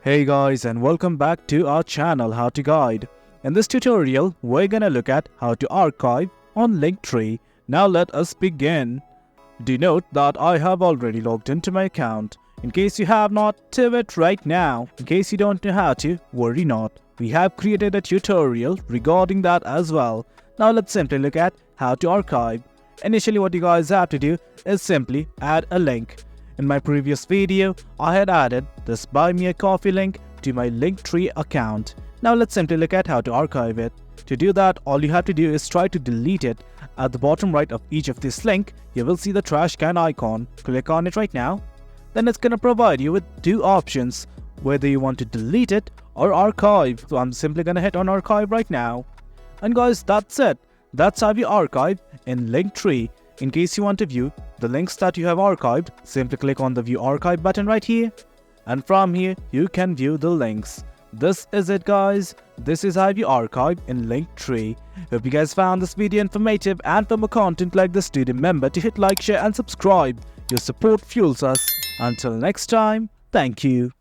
Hey guys, and welcome back to our channel How to Guide. In this tutorial, we're gonna look at how to archive on Linktree. Now let us begin. Do note that I have already logged into my account. In case you have not, do it right now. In case you don't know how to, worry not. We have created a tutorial regarding that as well. Now let's simply look at how to archive. Initially what you guys have to do is simply add a link. In my previous video, I had added this buy me a coffee link to my Linktree account. Now let's simply look at how to archive it. To do that, all you have to do is try to delete it. At the bottom right of each of this link, you will see the trash can icon. Click on it right now. Then it's gonna provide you with two options, whether you want to delete it or archive. So I'm simply gonna hit on archive right now. And guys, that's it. That's how you archive in Linktree. In case you want to view the links that you have archived, simply click on the View Archive button right here. And from here, you can view the links. This is it guys. This is how you archive in Linktree. Hope you guys found this video informative, and for more content like this, do remember to hit like, share and subscribe. Your support fuels us. Until next time, thank you.